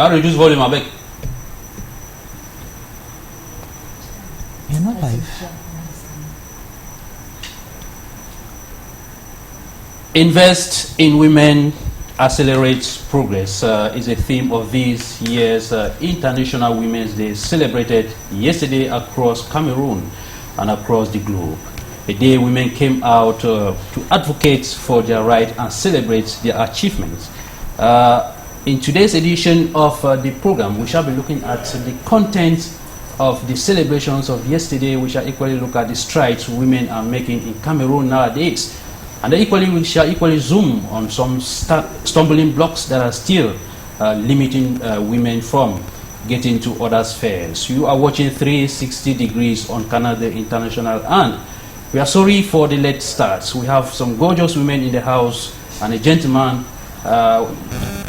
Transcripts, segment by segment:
Can you reduce volume, Abek? You're not live. Invest in women, accelerates progress is a theme of this year's International Women's Day, celebrated yesterday across Cameroon and across the globe. A day women came out to advocate for their right and celebrate their achievements. In today's edition of the program, we shall be looking at the content of the celebrations of yesterday. We shall equally look at the strides women are making in Cameroon nowadays. And we shall equally zoom on some stumbling blocks that are still limiting women from getting to other spheres. You are watching 360 Degrees on Canal International, and we are sorry for the late starts. We have some gorgeous women in the house and a gentleman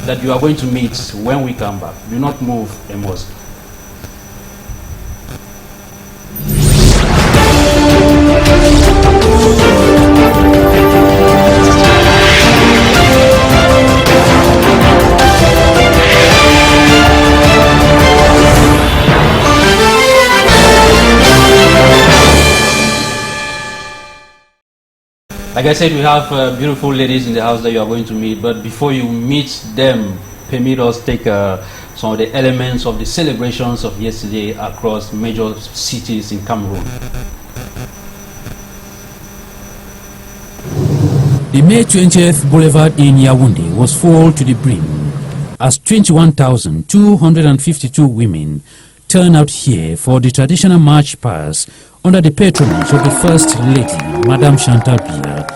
that you are going to meet when we come back. Do not move, Amos. Like I said, we have beautiful ladies in the house that you are going to meet, but before you meet them, permit us take some of the elements of the celebrations of yesterday across major cities in Cameroon. The May 20th Boulevard in Yaoundé was full to the brim as 21,252 women turned out here for the traditional march past under the patronage of the First Lady, Madame Chantal Biya.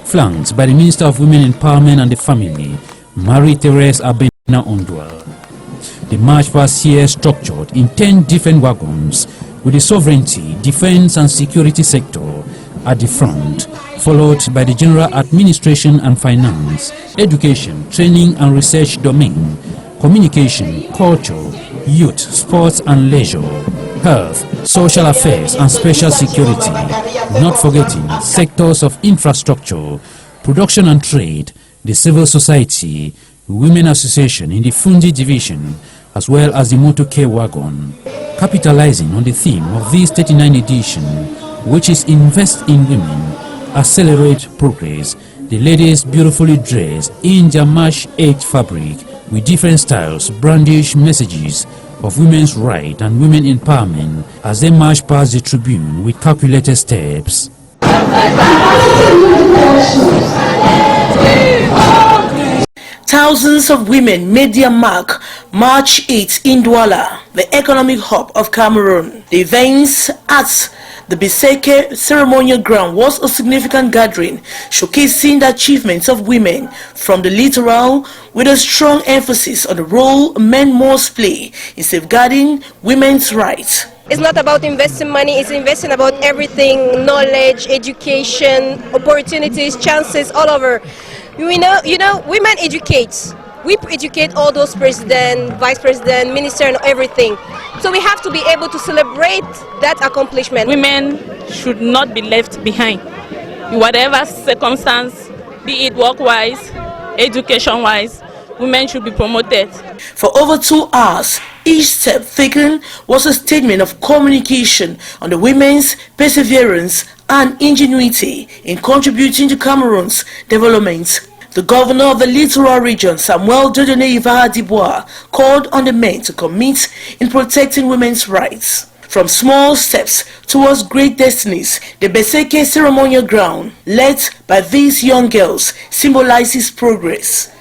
Flanked by the Minister of Women Empowerment and the Family, Marie-Thérèse Abena Ondoual. The march past here structured in 10 different wagons with the sovereignty, defense and security sector at the front, followed by the general administration and finance, education, training and research domain, communication, culture, youth, sports and leisure, health, social affairs and special security, not forgetting sectors of infrastructure, production and trade, the civil society, women association in the Fundi division, as well as the motorcade wagon. Capitalizing on the theme of this 39th edition, which is Invest in Women, Accelerate Progress, the ladies beautifully dressed in their march 8 fabric with different styles brandish messages of women's right and women empowerment as they march past the tribune with calculated steps. Thousands of women made their mark March 8 in Douala, the economic hub of Cameroon. The events at the Biseke ceremonial ground was a significant gathering showcasing the achievements of women from the littoral, with a strong emphasis on the role men must play in safeguarding women's rights. It's not about investing money, it's investing about everything: knowledge, education, opportunities, chances all over. You know, women educate. We educate all those president, vice president, minister and everything. So we have to be able to celebrate that accomplishment. Women should not be left behind in whatever circumstance, be it work-wise, education-wise. Women should be promoted. For over 2 hours, each step taken was a statement of communication on the women's perseverance and ingenuity in contributing to Cameroon's development. The governor of the littoral region, Samuel Dieudonné Ivara-Dibois, called on the men to commit in protecting women's rights. From small steps towards great destinies, the Biseke ceremonial ground, led by these young girls, symbolizes progress.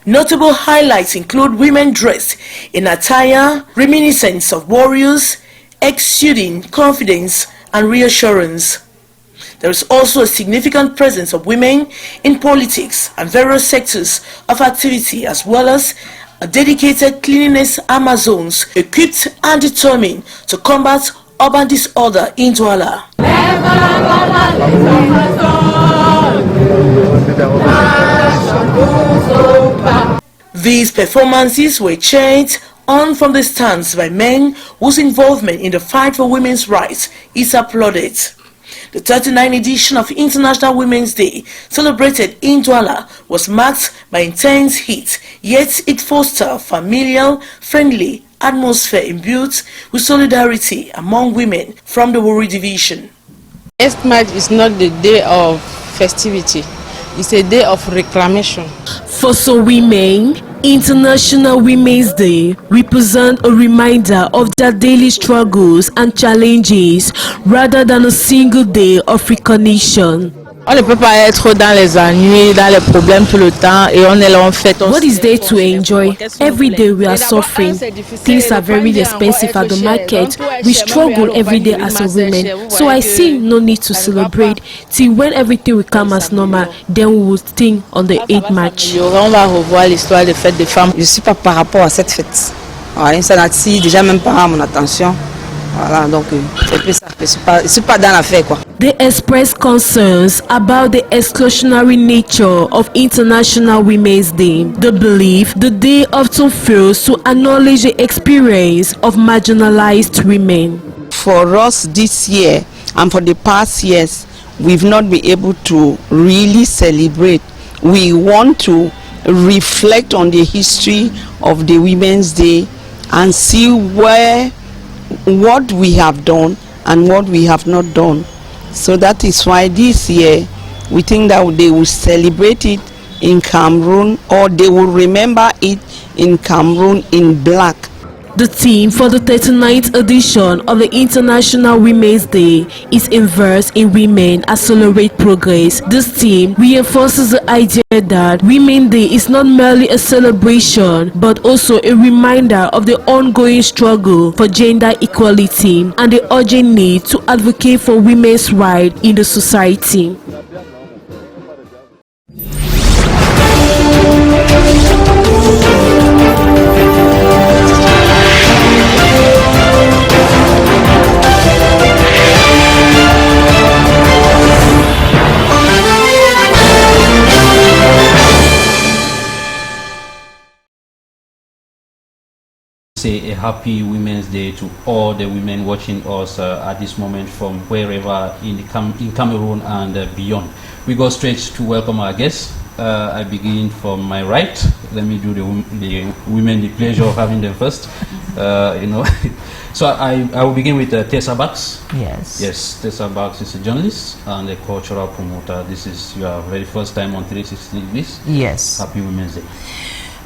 Notable highlights include women dressed in attire reminiscent of warriors, exuding confidence and reassurance. There is also a significant presence of women in politics and various sectors of activity, as well as a dedicated cleanliness Amazons equipped and determined to combat urban disorder in Douala. These performances were cheered on from the stance by men whose involvement in the fight for women's rights is applauded. The 39th edition of International Women's Day, celebrated in Douala, was marked by intense heat, yet it fostered a familial, friendly atmosphere imbued with solidarity among women from the Wuri division. Next March is not the day of festivity, it's a day of reclamation. For some women, International Women's Day represents a reminder of their daily struggles and challenges rather than a single day of recognition. On ne peut pas être dans les ennuis, dans les problèmes tout le temps et on est là, on fait. What is there to enjoy? Every day we are suffering. Things are very expensive at the market. We struggle every day as a woman. So I see no need to celebrate till when everything will come as normal. Then we will think on the 8th March. On va revoir l'histoire des fêtes des femmes. Je ne suis pas par rapport à cette fête. Voilà, ça n'attire déjà même pas mon attention. Voilà, donc je suis pas dans l'affaire quoi. They express concerns about the exclusionary nature of International Women's Day. They believe the day often fails to acknowledge the experience of marginalized women. For us this year and for the past years, we've not been able to really celebrate. We want to reflect on the history of the Women's Day and see what we have done and what we have not done. So that is why this year we think that they will celebrate it in Cameroon, or they will remember it in Cameroon in black. The theme for the 39th edition of the International Women's Day is Invest in Women, Accelerate Progress. This theme reinforces the idea that Women's Day is not merely a celebration but also a reminder of the ongoing struggle for gender equality and the urgent need to advocate for women's rights in the society. Say a happy Women's Day to all the women watching us at this moment from wherever in Cameroon and beyond. We go straight to welcome our guests. I begin from my right. Let me do the women the pleasure of having them first. You know, so I will begin with TESSA Bax. Yes. Yes, TESSA Bax is a journalist and a cultural promoter. This is your very first time on 360 Degrees. Yes. Happy Women's Day.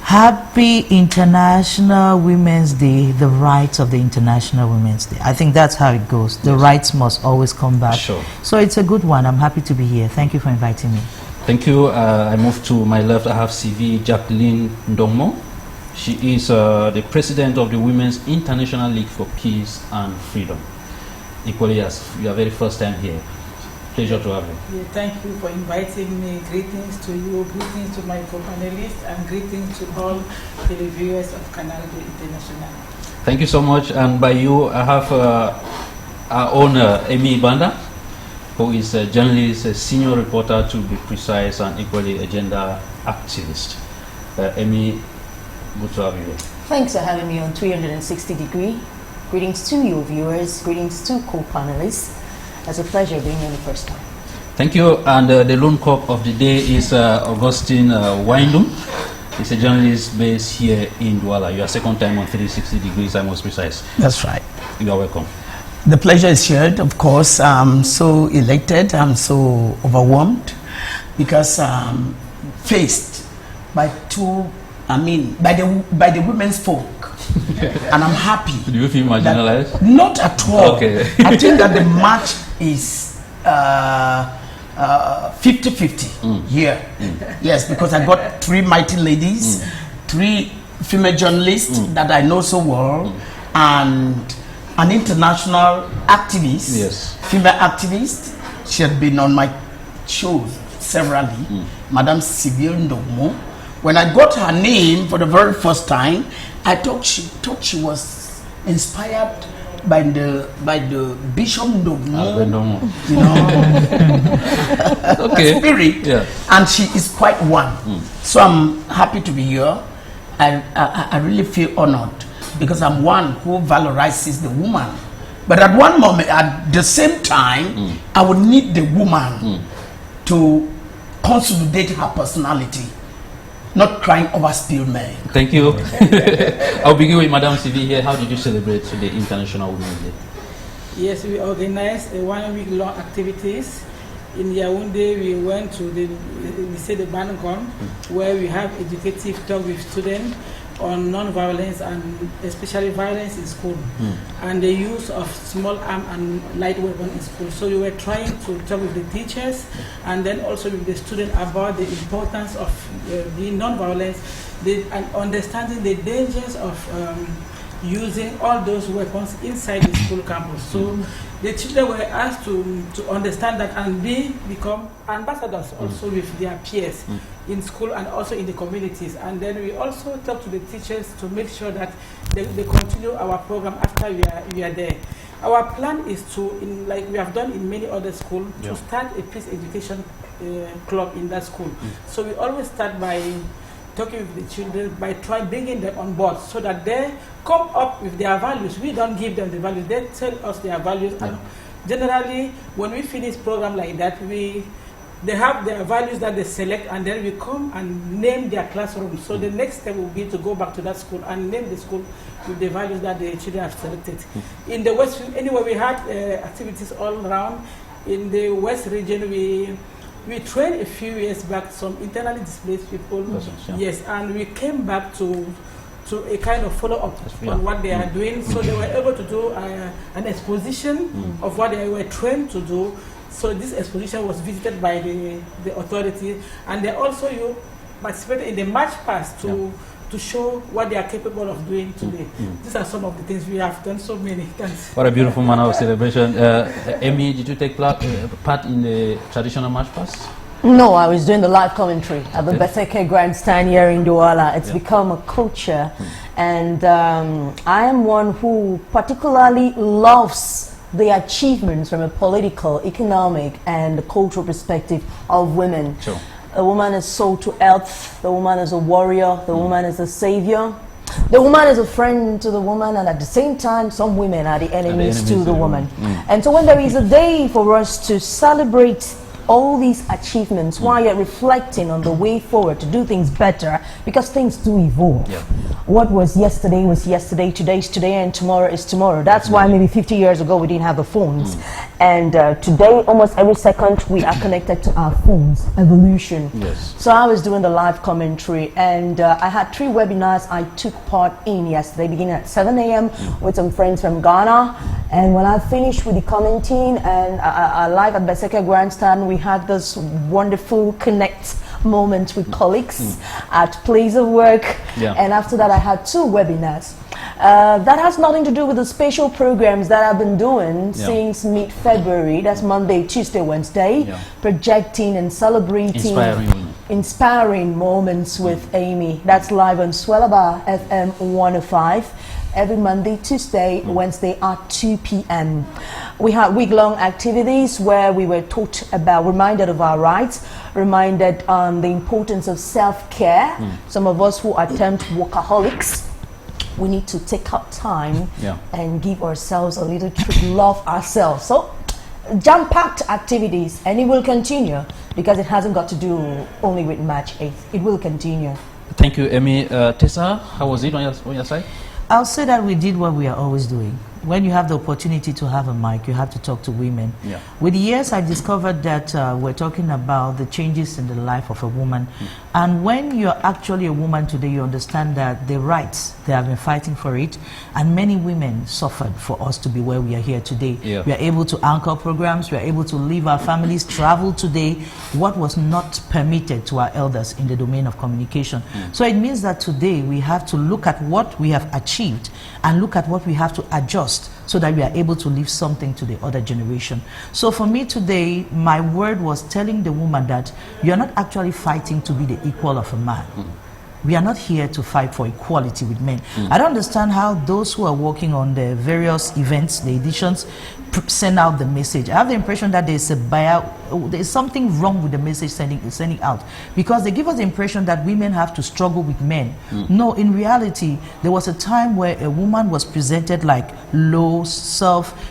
Happy International Women's Day, the rights of the International Women's Day. I think that's how it goes. The rights must always come back. Sure. So it's a good one. I'm happy to be here. Thank you for inviting me. Thank you. I move to my left. I have CV Jacqueline NDONGMO. She is the president of the Women's International League for Peace and Freedom. Equally as your very first time here. Pleasure to have you. Yeah, thank you for inviting me. Greetings to you, greetings to my co-panelists, and greetings to all the viewers of Canal International. Thank you so much. And by you, I have our own BANDA, who is a journalist, a senior reporter to be precise, and equally a gender activist. Amy, good to have you here. Thanks for having me on 360 Degree. Greetings to you viewers, greetings to co-panelists. It's a pleasure being here the first time. Thank you. And the lone cop of the day is Augustine WAINDUM. He's a journalist based here in Douala. Your second time on 360 Degrees, I'm most precise. That's right. You are welcome. The pleasure is shared, of course. I'm so elated, I'm so overwhelmed because faced by by the women's folk. And I'm happy. Do you feel marginalized? Not at all. Okay. I think that the match is 50-50 here. Yes, because I got three mighty ladies, three female journalists that I know so well, and an international activist, female activist. She had been on my show severally, Madame Sylvie NDONGMO. When I got her name for the very first time, I thought she was inspired by the Bishop NDONGMO, you know, spirit, and she is quite one. So I'm happy to be here. I really feel honored because I'm one who valorizes the woman. But at one moment, at the same time, I would need the woman to consolidate her personality, not crying over spilled milk. Thank you. I'll begin with Madame Sylvie here. How did you celebrate the International Women's Day? Yes, we organized a 1 week long activities. In Yaoundé, we went to the BANDA, where we have educative talk with students on non-violence and especially violence in school, and the use of small arm and light weapon in school. So we were trying to talk with the teachers and then also with the students about the importance of being non-violence and understanding the dangers of using all those weapons inside the school campus. So the children were asked to understand that and become ambassadors also with their peers in school and also in the communities. And then we also talk to the teachers to make sure that they continue our program after we are there. Our plan is to, like we have done in many other schools, to start a peace education club in that school. So we always start by talking with the children, by bringing them on board so that they come up with their values. We don't give them the values, they tell us their values. And generally, when we finish program like that, they have their values that they select, and then we come and name their classroom. So the next step will be to go back to that school and name the school with the values that the children have selected. In the West, anyway, we had activities all around. In the West region, we trained a few years back some internally displaced people. Yes, and we came back to a kind of follow-up on what they are doing. So they were able to do an exposition of what they were trained to do. So this exposition was visited by the authority, and they also participated in the march past to show what they are capable of doing today. These are some of the things we have done. So many thanks. What a beautiful manner of celebration. Amy, did you take part in the traditional march past? No, I was doing the live commentary at the Beseke Grandstand here in Douala. It's become a culture, and I am one who particularly loves the achievements from a political, economic, and cultural perspective of women. Sure. The woman is sold to earth, the woman is a warrior, the woman is a savior. The woman is a friend to the woman, and at the same time, some women are the enemies to the woman. And so when there is a day for us to celebrate all these achievements while you're reflecting on the way forward to do things better, because things do evolve. What was yesterday, today is today, and tomorrow is tomorrow. That's why maybe 50 years ago we didn't have the phones. And today, almost every second, we are connected to our phones. Evolution. So I was doing the live commentary, and I had 3 webinars I took part in yesterday, beginning at 7 a.m. with some friends from Ghana. And when I finished with the commenting and live at Beseke Grandstand, we had this wonderful connect moment with colleagues at place of work. And after that, I had 2 webinars. That has nothing to do with the special programs that I've been doing since mid-February. That's Monday, Tuesday, Wednesday, projecting and celebrating inspiring moments with Amy. That's live on Swellaba FM 105. Every Monday, Tuesday, Wednesday at 2 p.m. We had week-long activities where we were reminded of our rights, reminded on the importance of self-care. Some of us who attempt workaholics, we need to take up time and give ourselves a little treat, love ourselves. So, jam-packed activities, and it will continue because it hasn't got to do only with March 8th. It will continue. Thank you, Amy. Tessa, how was it on your side? I'll say that we did what we are always doing. When you have the opportunity to have a mic, you have to talk to women. With the years, I discovered that we're talking about the changes in the life of a woman. And when you're actually a woman today, you understand that the rights, they have been fighting for it. And many women suffered for us to be where we are here today. We are able to anchor programs, we are able to leave our families, travel today, what was not permitted to our elders in the domain of communication. So it means that today we have to look at what we have achieved and look at what we have to adjust so that we are able to leave something to the other generation. So for me today, my word was telling the woman that you're not actually fighting to be the equal of a man. we are not here to fight for equality with men. I don't understand how those who are working on the various events, the editions, send out the message. I have the impression that there's something wrong with the message sending out, because they give us the impression that women have to struggle with men. No, in reality, there was a time where a woman was presented like low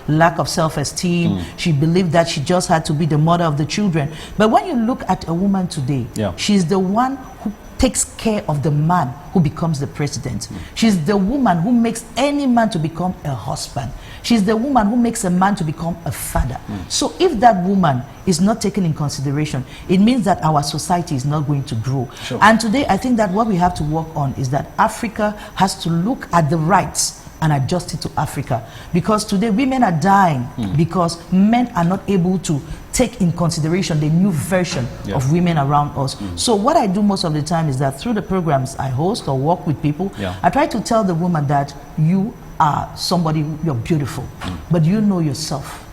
lack of self-esteem. She believed that she just had to be the mother of the children. But when you look at a woman today, she's the one who takes care of the man who becomes the president. She's the woman who makes any man to become a husband. She's the woman who makes a man to become a father. So if that woman is not taken in consideration, it means that our society is not going to grow. And today, I think that what we have to work on is that Africa has to look at the rights and adjust it to Africa. Because today, women are dying because men are not able to take in consideration the new version of women around us. So what I do most of the time is that through the programs I host or work with people, I try to tell the woman that you are somebody, you're beautiful, but do you know yourself?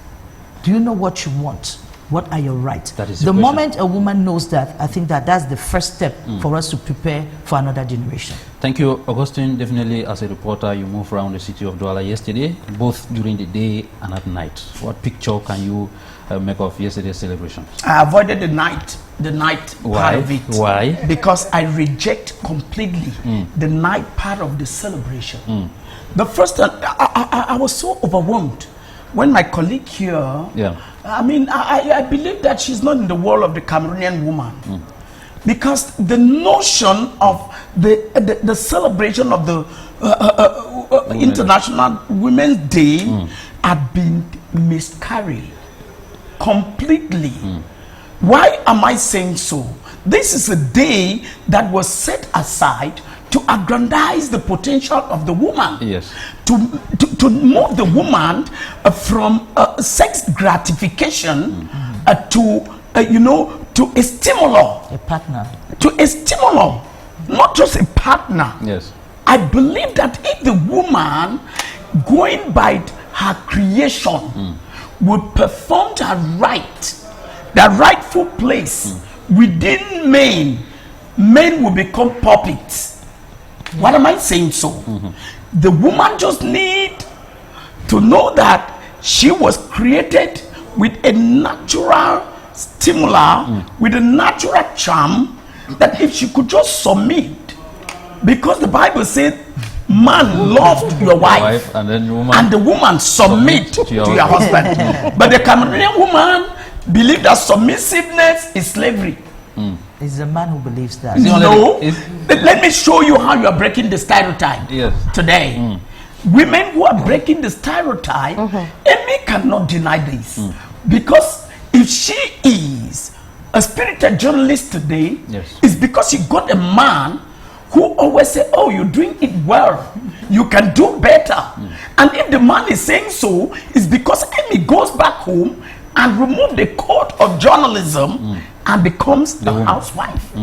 Do you know what you want? What are your rights? That is the moment a woman knows that, I think that that's the first step for us to prepare for another generation. Thank you, Augustine. Definitely, as a reporter, you moved around the city of Douala yesterday, both during the day and at night. What picture can you make of yesterday's celebration? I avoided the night part of it. Why? Because I reject completely the night part of the celebration. The first time, I was so overwhelmed when my colleague here, I mean, I believe that she's not in the world of the Cameroonian woman. Because the notion of the celebration of the International Women's Day had been miscarried completely. Why am I saying so? This is a day that was set aside to aggrandize the potential of the woman. Yes. To move the woman from sex gratification to to a stimulus. A partner. To a stimulus, not just a partner. Yes. I believe that if the woman, going by her creation, would perform the rightful place within men will become puppets. What am I saying so? The woman just need to know that she was created with a natural stimuli, with a natural charm, that if she could just submit, because the Bible said, man loved your wife, and the woman submit to your husband. But the Cameroonian woman believe that submissiveness is slavery. It's the man who believes that. No, let me show you how you are breaking the stereotype today. Women who are breaking the stereotype, Amy cannot deny this. Because if she is a spirited journalist today, it's because she got a man who always say, oh, you're doing it well, you can do better. And if the man is saying so, it's because Amy goes back home and remove the coat of journalism and becomes a housewife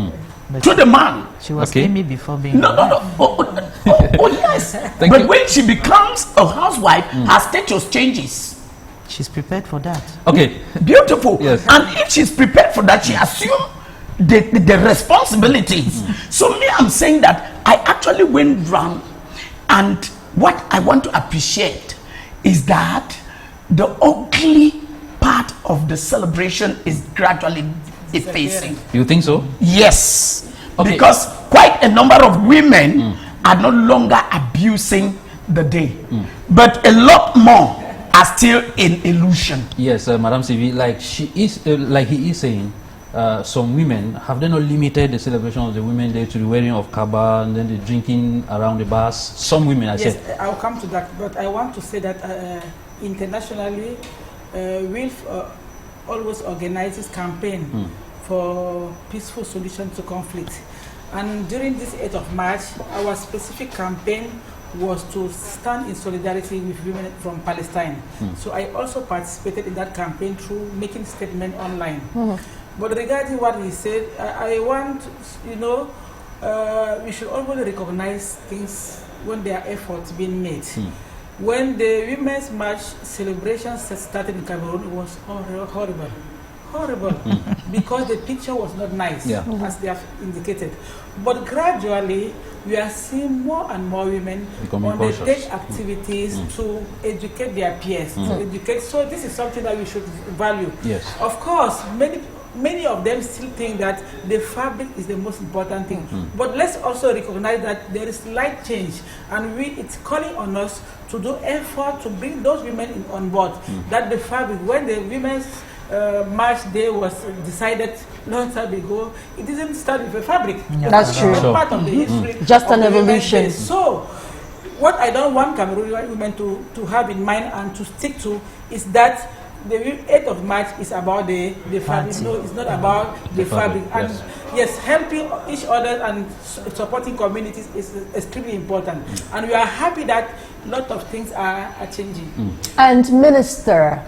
to the man. She was Amy before being Oh yes. But when she becomes a housewife, her status changes. She's prepared for that. Okay. Beautiful. Yes. And if she's prepared for that, she assumes the responsibilities. So me, I'm saying that I actually went round, and what I want to appreciate is that the ugly part of the celebration is gradually effacing. You think so? Yes. Because quite a number of women are no longer abusing the day. But a lot more are still in illusion. Yes, Madam Sylvie, like he is saying, some women, have they not limited the celebration of the Women's Day to the wearing of kaba and then the drinking around the bars? Some women, I said. Yes, I'll come to that, but I want to say that internationally, WILPF always organizes campaign for peaceful solution to conflict. And during this 8th of March, our specific campaign was to stand in solidarity with women from Palestine. So I also participated in that campaign through making statement online. But regarding what he said, I want, we should always recognize things when there are efforts being made. When the Women's March celebrations started in Cameroon, it was horrible. horrible because the picture was not nice, as they have indicated. But gradually, we are seeing more and more women undertake activities to educate their peers, to educate. So this is something that we should value. Yes. Of course, many of them still think that the fabric is the most important thing. But let's also recognize that there is slight change, and it's calling on us to do effort to bring those women on board. That the fabric, when the women's March Day was decided long time ago, it didn't start with a fabric. That's true. Part of the history. Just an evolution. So, what I don't want Cameroonian women to have in mind and to stick to is that the 8th of March is about the fabric. No, it's not about the fabric. And yes, helping each other and supporting communities is extremely important. And we are happy that a lot of things are changing. And Minister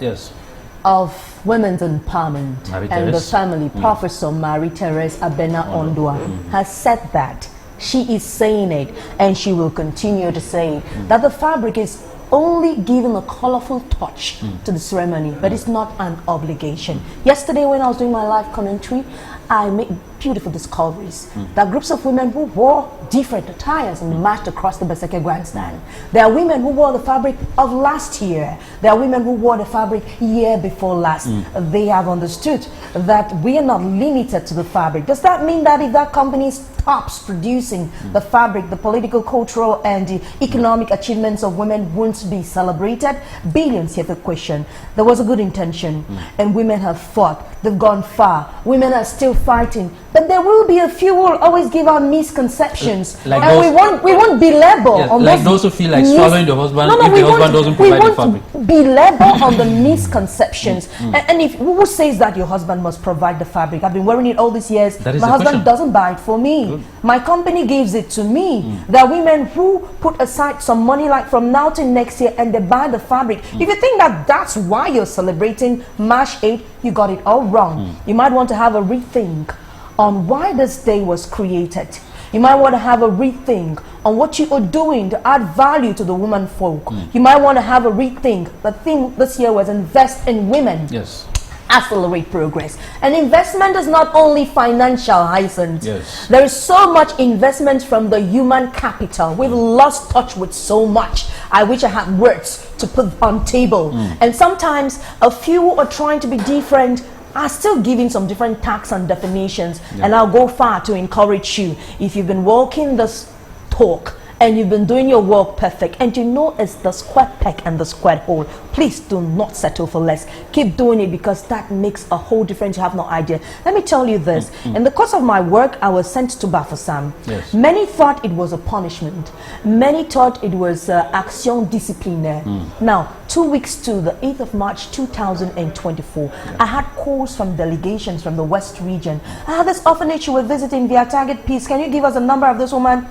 of Women's Empowerment and the Family, Professor Marie-Thérèse Abena-Ondua, has said that. She is saying it, and she will continue to say it, that the fabric is only giving a colorful touch to the ceremony, but it's not an obligation. Yesterday when I was doing my live commentary, I made beautiful discoveries. There are groups of women who wore different attires and marched across the Beseke grandstand. There are women who wore the fabric of last year. There are women who wore the fabric year before last. They have understood that we are not limited to the fabric. Does that mean that if that company stops producing the fabric, the political, cultural, and the economic achievements of women won't be celebrated? Billions here the question. There was a good intention, and women have fought. They've gone far. Women are still fighting. But there will be a few who will always give out misconceptions. Like and we won't belabor on like those who feel like swallowing the husband if the husband doesn't provide the fabric. We won't belabor on the misconceptions. And if who says that your husband must provide the fabric? I've been wearing it all these years. My husband doesn't buy it for me. Good. My company gives it to me. There are women who put aside some money like from now till next year and they buy the fabric. If you think that that's why you're celebrating March 8th, you got it all wrong. You might want to have a rethink on why this day was created. You might want to have a rethink on what you are doing to add value to the woman folk. You might want to have a rethink. The theme this year was invest in women. Yes. Accelerate progress. And investment is not only financial, Hyncenth. Yes. There is so much investment from the human capital. We've lost touch with so much. I wish I had words to put on table. And sometimes a few are trying to be different, are still giving some different tags and definitions, and I'll go far to encourage you. If you've been walking this talk and you've been doing your work perfect and you know it's the square peg and the square hole, please do not settle for less. Keep doing it, because that makes a whole difference. You have no idea. Let me tell you this. In the course of my work, I was sent to Bafoussam. Many thought it was a punishment. Many thought it was action disciplinaire. Now, 2 weeks to the 8th of March 2024, I had calls from delegations from the West region. This orphanage you were visiting via Target Peace, can you give us a number of this woman?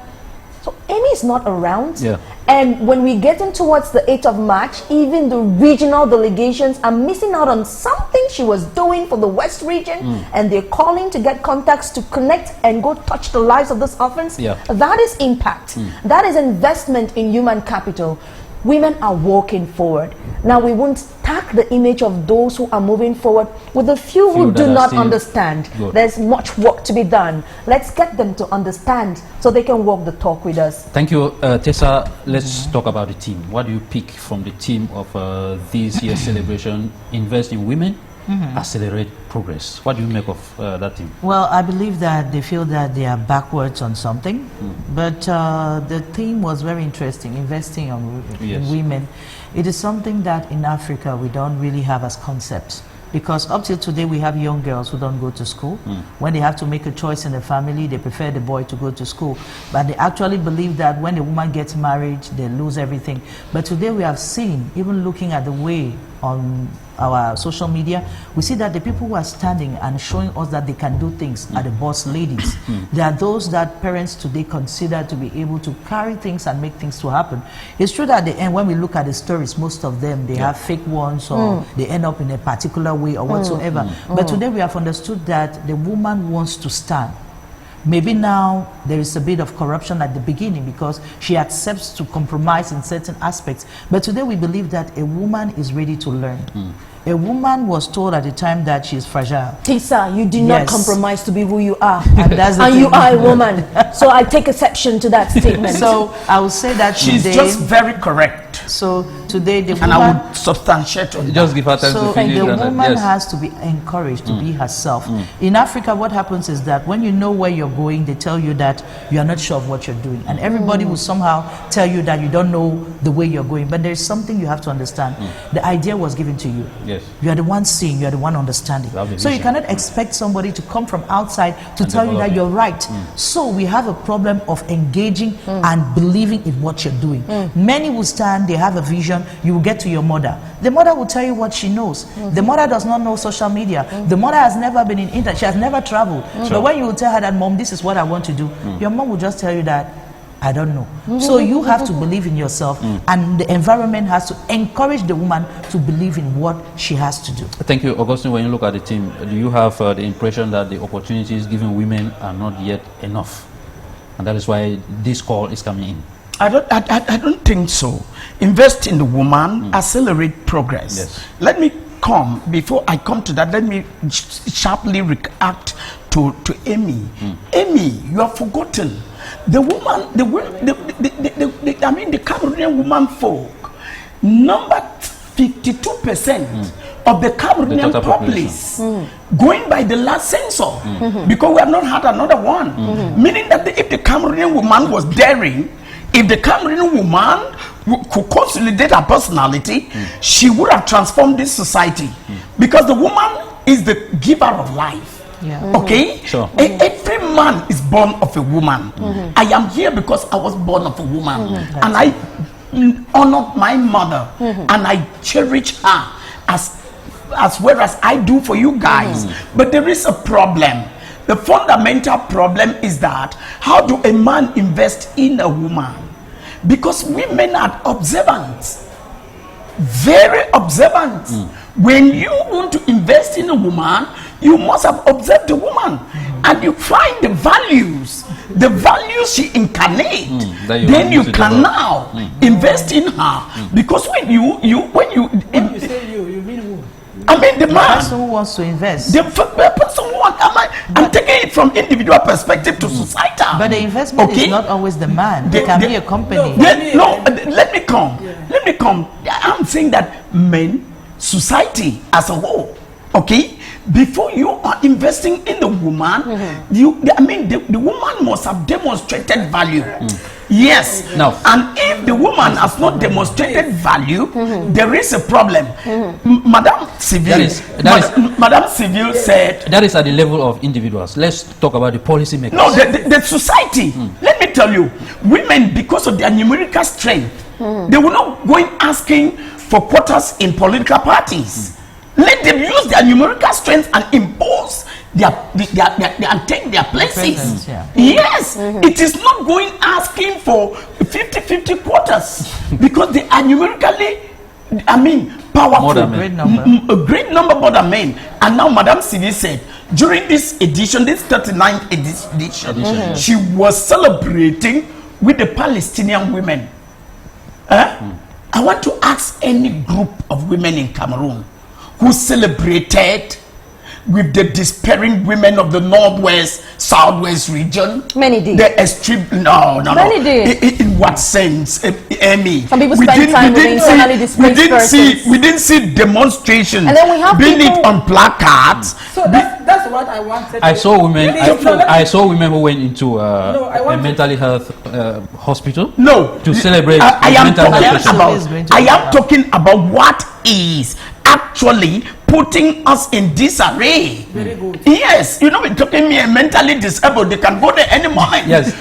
So Amy is not around. And when we get in towards the 8th of March, even the regional delegations are missing out on something she was doing for the West region, and they're calling to get contacts to connect and go touch the lives of this orphans. That is impact. That is investment in human capital. Women are walking forward. Now we won't tack the image of those who are moving forward with the few who do not understand. There's much work to be done. Let's get them to understand so they can walk the talk with us. Thank you, Tessa. Let's talk about the theme. What do you pick from the theme of this year's celebration? Invest in women, accelerate progress. What do you make of that theme? Well, I believe that they feel that they are backwards on something, but the theme was very interesting, investing on in women. It is something that in Africa we don't really have as concepts, because up till today we have young girls who don't go to school. When they have to make a choice in the family, they prefer the boy to go to school, but they actually believe that when the woman gets married, they lose everything. But today we have seen, even looking at the way on our social media, we see that the people who are standing and showing us that they can do things are the boss ladies. There are those that parents today consider to be able to carry things and make things to happen. It's true that at the end, when we look at the stories, most of them, they have fake ones, or they end up in a particular way or whatsoever. But today we have understood that the woman wants to stand. Maybe now there is a bit of corruption at the beginning because she accepts to compromise in certain aspects. But today we believe that a woman is ready to learn. A woman was told at the time that she is fragile. TESSA, you did not compromise to be who you are. And that's the and thing. you are a woman. So I take exception to that statement. So I will say that she's today, just very correct. So today the woman, and I would substantiate on just give her time to finish. The woman has to be encouraged to be herself. In Africa, what happens is that when you know where you're going, they tell you that you are not sure of what you're doing, and everybody will somehow tell you that you don't know the way you're going. But there's something you have to understand. The idea was given to you. Yes. You are the one seeing. You are the one understanding. So you cannot expect somebody to come from outside to tell you that you're right. So we have a problem of engaging and believing in what you're doing. Many will stand. They have a vision. You will get to your mother. The mother will tell you what she knows. The mother does not know social media. The mother has never been in internet. She has never traveled. But when you will tell her that, Mom, this is what I want to do, your mom will just tell you that, I don't know. So you have to believe in yourself, and the environment has to encourage the woman to believe in what she has to do. Thank you, Augustine. When you look at the team, do you have the impression that the opportunities given women are not yet enough, and that is why this call is coming in? I don't think so. Invest in the woman, accelerate progress. Yes. Let me come, before I come to that, let me sharply react to Amy. Amy, you have forgotten. The woman, the Cameroonian woman folk, number 52% of the Cameroonian populace, going by the last census, because we have not had another one. Meaning that if the Cameroonian woman was daring, if the Cameroonian woman could consolidate her personality, she would have transformed this society. Because the woman is the giver of life. Okay? Sure. Every man is born of a woman. I am here because I was born of a woman. And I honor my mother. And I cherish her as well as I do for you guys. But there is a problem. The fundamental problem is that how do a man invest in a woman? Because women are observant, very observant. When you want to invest in a woman, you must have observed the woman, and you find the values she incarnates. Then you can now invest in her. Because when you say you mean who? I mean the man. person who wants to invest. The person who wants. I'm taking it from individual perspective to societal. But the investment is not always the man. It can be a company. Let me come. Let me come. I'm saying that men, society as a whole, okay, before you are investing in the woman, the woman must have demonstrated value. Yes. No. And if the woman has not demonstrated value, there is a problem. Madame Sylvie said that is at the level of individuals. Let's talk about the policy makers. No, the society. Let me tell you, women, because of their numerical strength, they will not go in asking for quotas in political parties. Let them use their numerical strength and impose and take their places. Yes, it is not going asking for 50-50 quotas because they are numerically, powerful. A great number. A great number more than men. And now Madame Sylvie said, during this edition, this 39th edition, she was celebrating with the Palestinian women. I want to ask any group of women in Cameroon who celebrated with the despairing women of the northwest, southwest region. Many did. The extreme, Many did. In what sense, Amy? Some people spend time with internally displaced persons. We didn't see demonstrations. And then we have being people it on placards. So that's what I wanted. I saw women. I saw women who went into a mental health hospital. No, to celebrate. I am talking about what is actually putting us in disarray. Very good. Yes, we're talking me mentally disabled. They can go there any moment. Yes,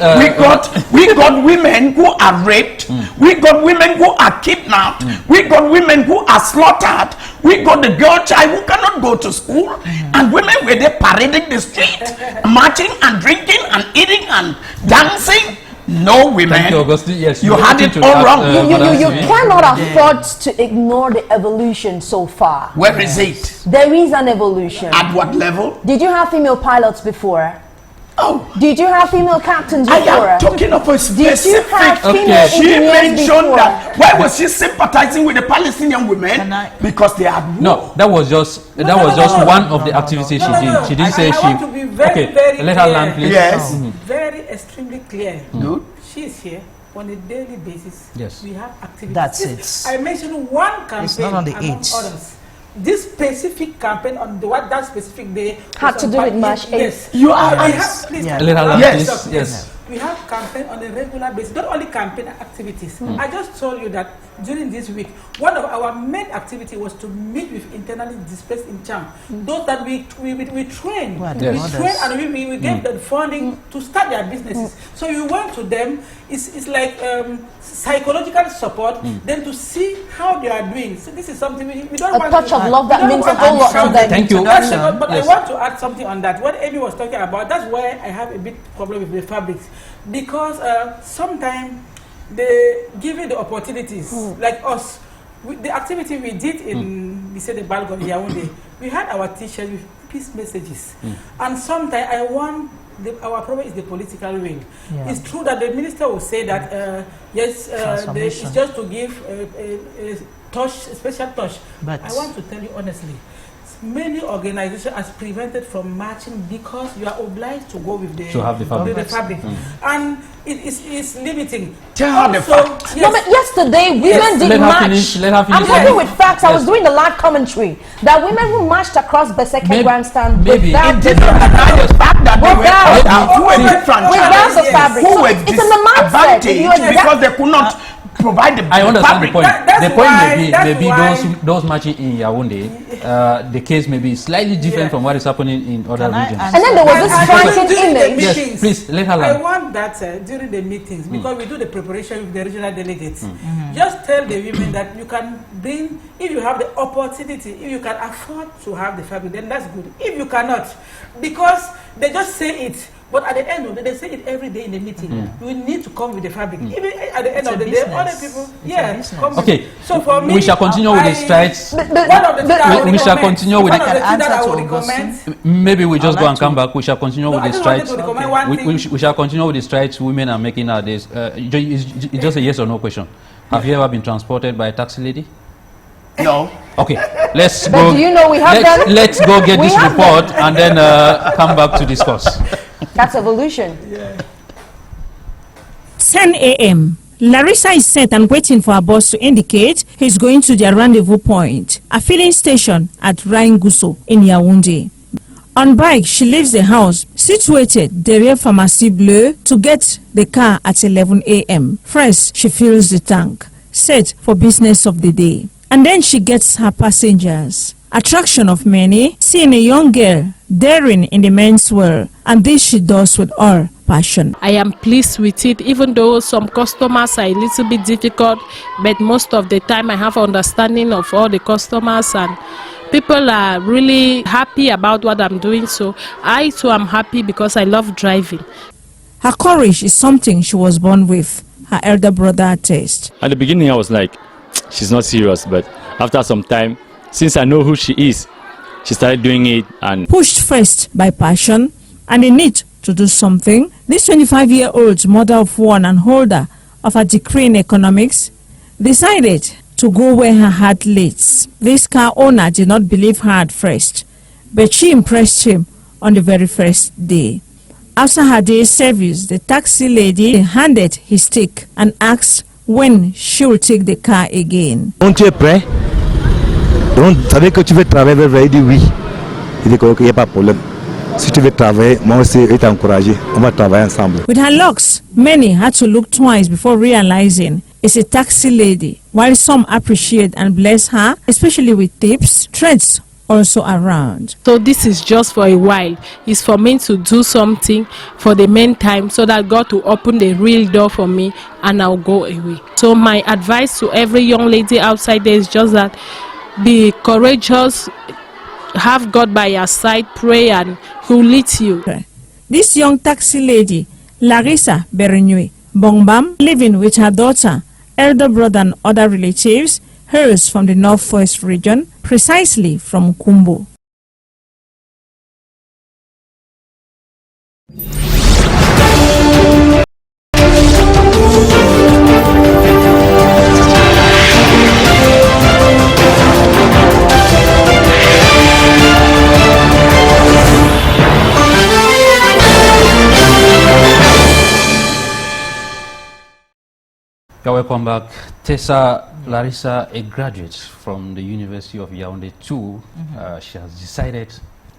we got women who are raped. We got women who are kidnapped. We got women who are slaughtered. We got the girl child who cannot go to school, and women were there parading the street, marching and drinking and eating and dancing. No women. Thank you, Augustine. Yes, you had it all wrong. You cannot afford to ignore the evolution so far. Where is it? There is an evolution. At what level? Did you have female pilots before? Oh. Did you have female captains I before? am talking of a specific. Did you have female She engineers mentioned before? that. Why was she sympathizing with the Palestinian women? Because they had war. No, that was just one of the activities she did. She didn't say she. Want to be very, very let her land, please. Yes. Very extremely clear. Good. She is here on a daily basis. Yes. We have activities. That's it. I mentioned one campaign It's not on the among 8th. others. This specific campaign on that specific day Had to do with March 8th. Yes. You are. Please. Let her land, Yes. please. Yes. We have campaign on a regular basis, not only campaign activities. I just told you that during this week, one of our main activity was to meet with internally displaced in Cham. Those that we train. Well, We yes. train and we gave them funding to start their businesses. So you went to them, it's like psychological support, then to see how they are doing. So this is something we don't A want touch to, of love that we don't means a want whole lot to them. Thank you. That's a lot, but Yes. I want to add something on that. What Amy was talking about, that's why I have a big problem with the fabrics. Because sometimes they give you the opportunities, like us. The activity we did in, we said the Balgon Yaoundé, we had our t-shirts with peace messages. And sometimes I want, our problem is the political will. Yeah. It's true that the minister will say that, yes, it's just to give a touch, a special touch. But I want to tell you honestly, many organizations are prevented from marching because you are obliged to go with the fabric. And it's limiting. No, but yesterday women did march. I'm talking with facts. I was doing the live commentary that women who marched across Beseke Grandstand without the fabric. So it's in the mindset. Because they could not provide the I understand fabric. the point. The point may be those marching in Yaoundé, the case may be slightly different from what is happening in other regions. And then there was this striking image. Yes, please, let her I learn. want that during the meetings, because we do the preparation with the regional delegates. Just tell the women that you can bring, if you have the opportunity, if you can afford to have the fabric, then that's good. If you cannot, because they just say it, but at the end of the day, they say it every day in the meeting. You need to come with the fabric. Even at the end of the day, other people, come okay. with. So for me, we shall continue with the strikes. We shall continue with the. Maybe we just go and come back. We shall continue with the strikes. We shall continue with the strikes women are making nowadays. It's just a yes or no question. Have you ever been transported by a taxi lady? No. Okay, let's But go. do you know we have done? Let's go get this report and then come back to discuss. That's evolution. 10 a.m. Larissa is set and waiting for her boss to indicate he's going to their rendezvous point, a filling station at Rainguso in Yaoundé. On bike, she leaves the house situated Degre Pharmacie Bleu to get the car at 11 a.m. First, she fills the tank, set for business of the day. And then she gets her passengers. Attraction of many, seeing a young girl daring in the men's world, and this she does with all passion. I am pleased with it, even though some customers are a little bit difficult, but most of the time I have understanding of all the customers and people are really happy about what I'm doing, so I too am happy because I love driving. Her courage is something she was born with, her elder brother attests. At the beginning I was like, she's not serious, but after some time, since I know who she is, she started doing it. And pushed first by passion and the need to do something, this 25-year-old mother of one and holder of a degree in economics decided to go where her heart leads. This car owner did not believe her at first, but she impressed him on the very first day. After her day's service, the taxi lady handed his stick and asked when she will take the car again. Donc tu es prêt? Donc tu savais que tu veux travailler, il dit oui. Il dit qu'il n'y a pas de problème. Si tu veux travailler, moi aussi je vais t'encourager. On va travailler ensemble. With her looks, many had to look twice before realizing it's a taxi lady. While some appreciate and bless her, especially with tips, threats also around. So this is just for a while. It's for me to do something for the meantime so that God will open the real door for me and I'll go away. So my advice to every young lady outside there is just that be courageous, have God by your side, pray and He will lead you. This young taxi lady, Larissa Berenue Bongbam, living with her daughter, elder brother and other relatives, hers from the Northwest region, precisely from Kumbo. Welcome back. TESSA Larissa, a graduate from the University of Yaoundé too, she has decided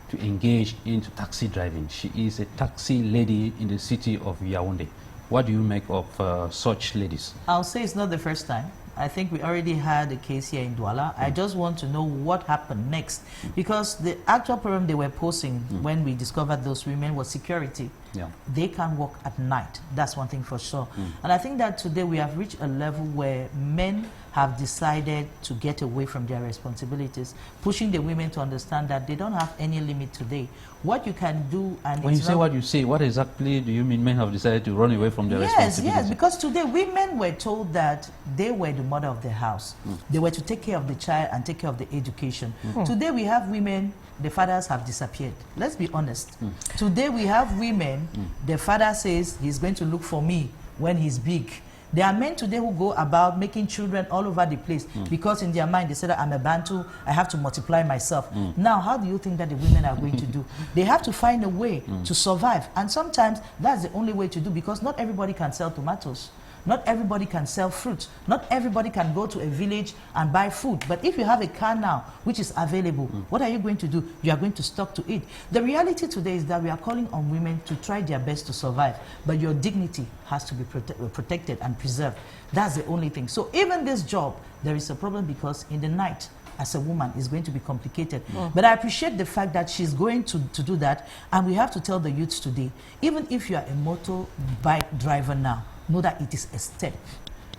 to engage into taxi driving. She is a taxi lady in the city of Yaoundé. What do you make of such ladies? I'll say it's not the first time. I think we already had a case here in Douala. I just want to know what happened next, because the actual problem they were posing when we discovered those women was security. Yeah. They can work at night. That's one thing for sure. And I think that today we have reached a level where men have decided to get away from their responsibilities, pushing the women to understand that they don't have any limit today. What you can do, and when you say what you say, what exactly do you mean men have decided to run away from their responsibilities? Yes, because today women were told that they were the mother of the house. They were to take care of the child and take care of the education. Today we have women, the fathers have disappeared. Let's be honest. Today we have women, the father says he's going to look for me when he's big. There are men today who go about making children all over the place because in their mind they say that I'm a Bantu, I have to multiply myself. Now, how do you think that the women are going to do? They have to find a way to survive. And sometimes that's the only way to do, because not everybody can sell tomatoes. Not everybody can sell fruit. Not everybody can go to a village and buy food. But if you have a car now, which is available, what are you going to do? You are going to stock to it. The reality today is that we are calling on women to try their best to survive, but your dignity has to be protected and preserved. That's the only thing. So even this job, there is a problem, because in the night, as a woman, is going to be complicated. But I appreciate the fact that she's going to do that, and we have to tell the youths today, even if you are a motorbike driver now, know that it is a step,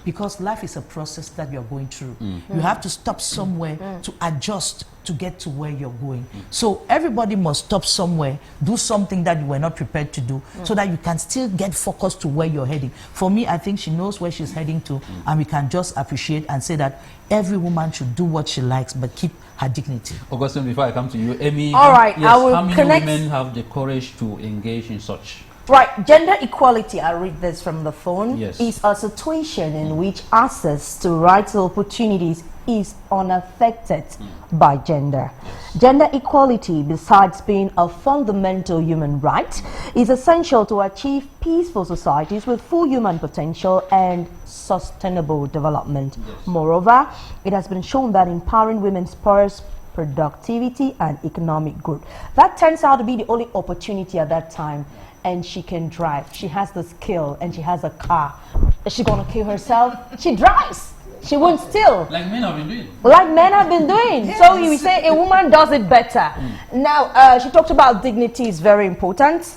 because life is a process that you're going through. You have to stop somewhere to adjust to get to where you're going. So everybody must stop somewhere, do something that you were not prepared to do, so that you can still get focused to where you're heading. For me, I think she knows where she's heading to, and we can just appreciate and say that every woman should do what she likes, but keep her dignity. Augustine, before I come to you, Amy, all right, yes, I will how many connect. women have the courage to engage in such? Right, gender equality, I read this from the phone, Yes. is a situation in which access to rights and opportunities is unaffected by gender. Gender equality, besides being a fundamental human right, is essential to achieve peaceful societies with full human potential and sustainable development. Moreover, it has been shown that empowering women spurs productivity and economic growth. That turns out to be the only opportunity at that time. And she can drive. She has the skill, and she has a car. Is she gonna kill herself? She drives. She won't steal. Like men have been doing. Like men have been doing. Yes. So we say a woman does it better. Now, she talked about dignity is very important.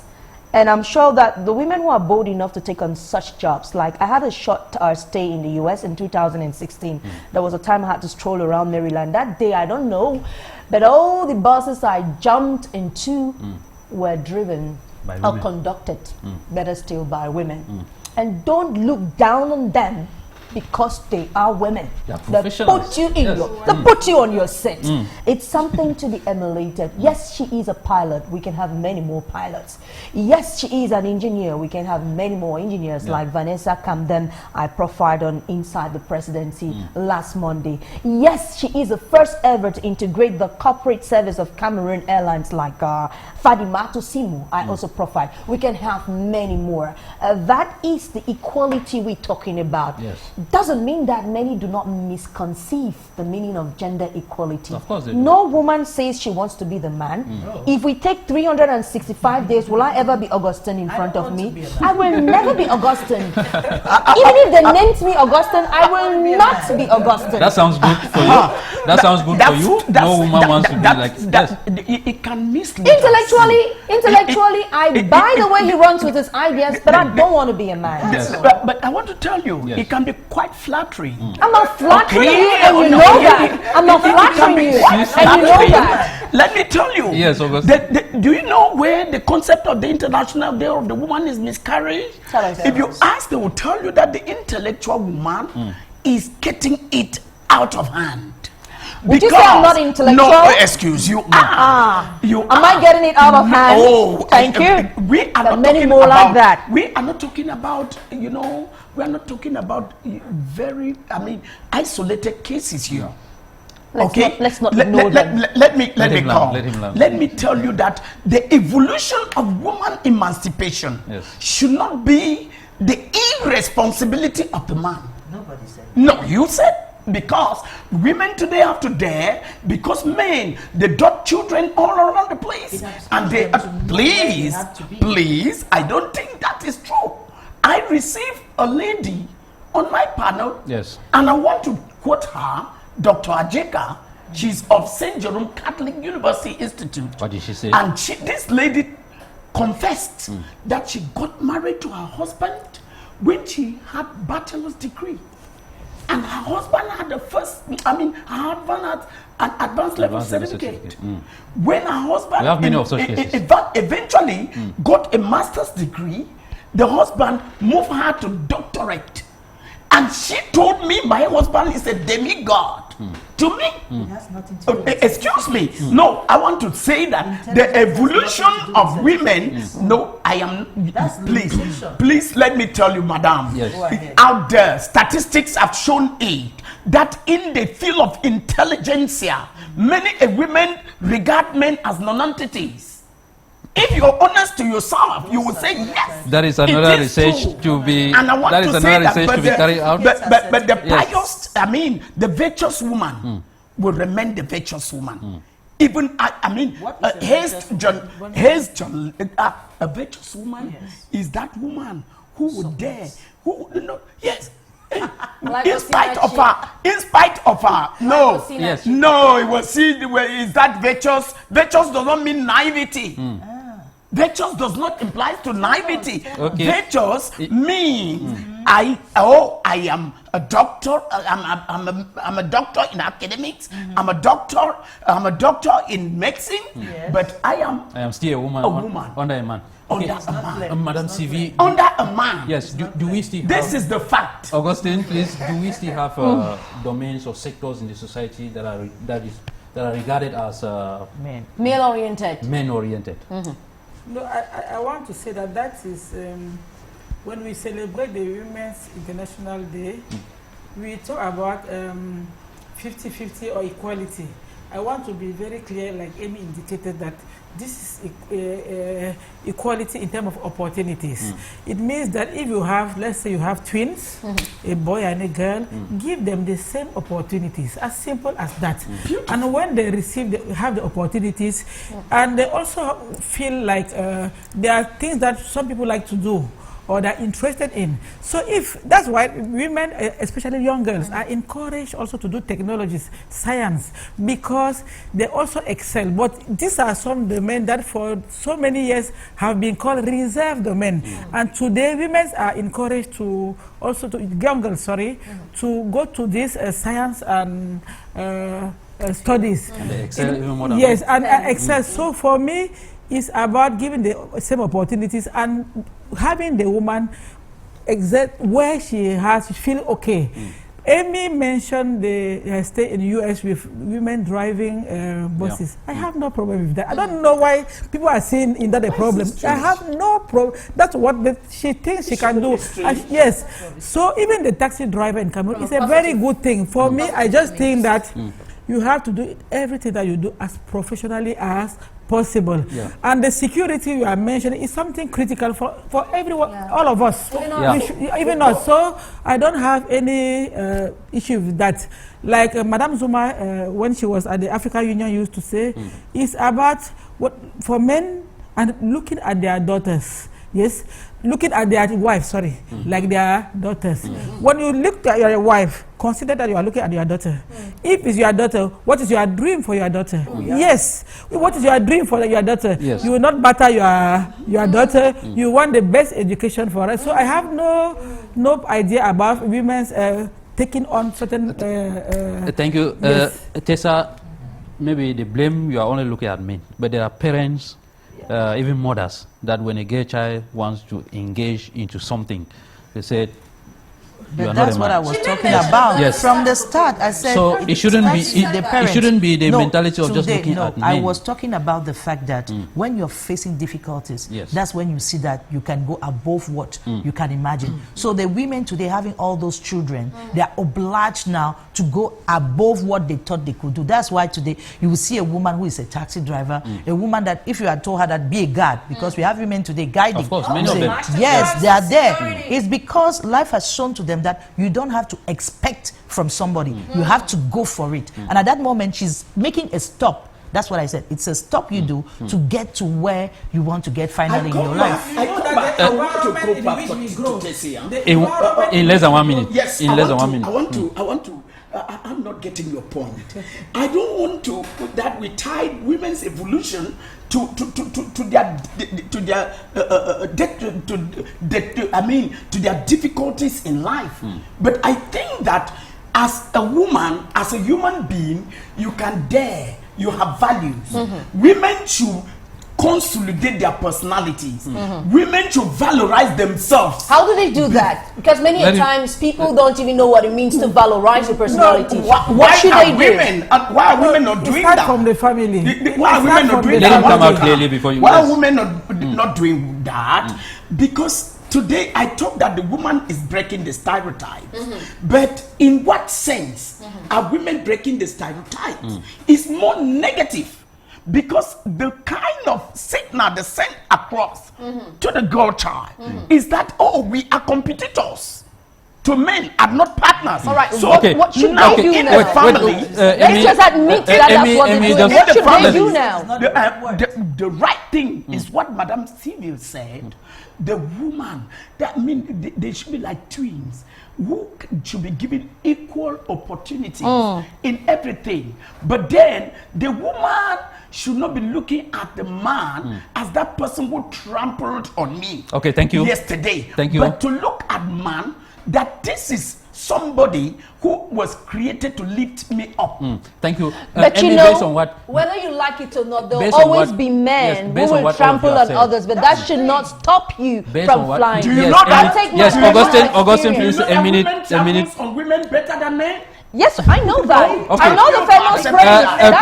And I'm sure that the women who are bold enough to take on such jobs, like I had a short stay in the US in 2016. There was a time I had to stroll around Maryland. That day, I don't know, but all the buses I jumped into were driven or conducted, better still, by women. And don't look down on them because they are women. They put you in they put you on your seat. It's something to be emulated. Yes, she is a pilot. We can have many more pilots. Yes, she is an engineer. We can have many more engineers like Vanessa Camden I profiled on Inside the Presidency last Monday. Yes, she is the first ever to integrate the corporate service of Cameroon Airlines like Fadimatu Simu I also profiled. We can have many more. That is the equality we're talking about. Doesn't mean that many do not misconceive the meaning of gender equality. Of course they do. No woman says she wants to be the man. If we take 365 days, will I ever be Augustine in front of me? I will never be Augustine. Even if they named me Augustine, I will not be Augustine. That sounds good for you. That sounds good for you. No woman wants to be like that. It can mislead. Intellectually, I buy the way he runs with his ideas, but I don't want to be a man. But I want to tell you, it can be quite flattering. I'm not flattering you, and you know that. I'm not flattering you, and you know that. Let me tell you. Yes, Augustine. Do you know where the concept of the International Day of the Woman is miscarried? If you ask, they will tell you that the intellectual woman is getting it out of hand. Would you say I'm not intellectual? No, excuse you. You am I getting it out of hand? Oh, thank you. We are not many talking more about, like that. We are not talking about, you know, we are not talking about very, I mean, isolated cases here. Let's not ignore them. Let me come. Let me tell you that the evolution of woman emancipation should not be the irresponsibility of the man. Nobody said. No, you said. Because women today have to dare, because men, they dot children all around the place. And they, please, I don't think that is true. I received a lady on my panel, and I want to quote her, Dr. Ajeka. She's of St. Jerome Catholic University Institute. What did she say? And this lady confessed that she got married to her husband when she had bachelor's degree. And her husband had her husband had an advanced level certificate. When her husband eventually got a master's degree, the husband moved her to doctorate. And she told me my husband is a demigod. To me, excuse me. No, I want to say that the evolution of women. No, I am. Please let me tell you, madam. Out there, statistics have shown it that in the field of intelligentsia, many women regard men as non-entities. If you're honest to yourself, you will say yes. That is another research to be. And I want that is another research to be carried out. But the pious, I mean, the virtuous woman will remain the virtuous woman. Even a virtuous woman is that woman who would dare, who in spite of her, no, it was is that virtuous. Virtuous does not mean naivety. Virtuous does not imply to naivety. Virtuous means I am a doctor. I'm a doctor in academics. I'm a doctor in medicine. But I am still a woman. Under a man. Madam CV. Under a man. Yes. Do we still? This is the fact. Augustine, please. Do we still have domains or sectors in the society that are regarded as male-oriented? Men-oriented. No, I want to say that is when we celebrate the Women's International Day, we talk about 50-50 or equality. I want to be very clear, like Amy indicated, that this is equality in terms of opportunities. It means that if you have, let's say you have twins, a boy and a girl, give them the same opportunities, as simple as that. And when they have the opportunities, and they also feel like there are things that some people like to do, or they're interested in. So if that's why women, especially young girls, are encouraged also to do technologies, science, because they also excel. But these are some domains that for so many years have been called reserve domain. And today women are encouraged to also, young girls, to go to this science and studies. And they excel even more than yes, and excel. So for me, it's about giving the same opportunities and having the woman exact where she feel okay. Amy mentioned the stay in the U.S. with women driving buses. I have no problem with that. I don't know why people are seeing in that a problem. I have no problem. That's what she thinks she can do. Yes. So even the taxi driver in Cameroon is a very good thing. For me, I just think that you have to do everything that you do as professionally as possible. And the security you are mentioning is something critical for everyone, all of us, even us. So I don't have any issue with that. Like Madame Zuma, when she was at the African Union, used to say, it's about what for men and looking at their daughters. Yes, looking at their wife, like their daughters. When you look at your wife, consider that you are looking at your daughter. If it's your daughter, what is your dream for your daughter? Yes. What is your dream for your daughter? You will not batter your daughter. You want the best education for her. So I have no idea about women's taking on certain... Thank you. Tessa, maybe the blame, you are only looking at men, but there are parents, even mothers, that when a gay child wants to engage into something, they said, you But are that's not a what man. I was talking about. Yes. From the start, I said so it shouldn't be it shouldn't be the mentality of just looking at men. I was talking about the fact that when you're facing difficulties, that's when you see that you can go above what you can imagine. So the women today having all those children, they are obliged now to go above what they thought they could do. That's why today you will see a woman who is a taxi driver, a woman that if you had told her that be a guard, because we have women today guiding. Of course, many of them. Yes, they are there. It's because life has shown to them that you don't have to expect from somebody. You have to go for it. And at that moment, she's making a stop. That's what I said. It's a stop you do to get to where you want to get finally in your life. In less than 1 minute. Yes, in less than 1 minute. I'm not getting your point. I don't want to put that we tied women's evolution to their difficulties in life. But I think that as a woman, as a human being, you can dare. You have values. Women should consolidate their personalities. Women should valorize themselves. How do they do that? Because many times people don't even know what it means to valorize your personality. No, what should they do? Why are women not doing that? From the family. Why are women not doing Let that? him come out clearly before you. Why are women not doing that? Because today I thought that the woman is breaking the stereotype. But in what sense are women breaking the stereotypes? It's more negative. Because the kind of signal they send across to the girl child is that, oh, we are competitors to men and not partners. All right, so what should they do in now? the family, let's just admit that that's what they're doing. What should they do now? The right thing is what Madame Sylvie said. The woman, that means they should be like twins who should be given equal opportunities in everything. But then the woman should not be looking at the man as that person who trampled on me. Okay, thank you. Yesterday. Thank you. But to look at man that this is somebody who was created to lift me up. Thank you. But you based on know, what, whether you like it or not, there will based on always what- be men yes, who on will what trample all of on you have others, but that should not stop you Based from on what- flying. Do you Yes, know that? Emily- Take my yes, personal Augustine, experience. please, a minute. Women on women better than men. Yes, I know that. Okay. I know the famous phrase.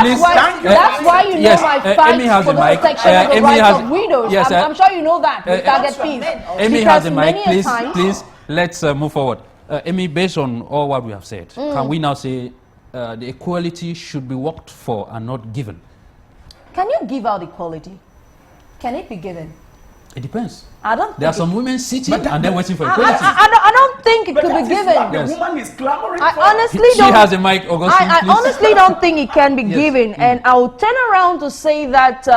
please, That's why you know yes, my Amy fight has for the the mic. protection of the Amy rights has- of widows. yes, I'm sure you know that. We target peace. Amy Because has the mic. many a Please, times- please, let's move forward. Amy, based on all what we have said, can we now say the equality should be worked for and not given? Can you give out equality? Can it be given? It depends. I don't. There are some women sitting But and then waiting for I equality. don't think it But could that be is given. what the Yes. woman is clamoring I for. honestly She don't. has the mic, Augustine, I please. honestly don't think it can be Yes. given, and I'll turn around to say that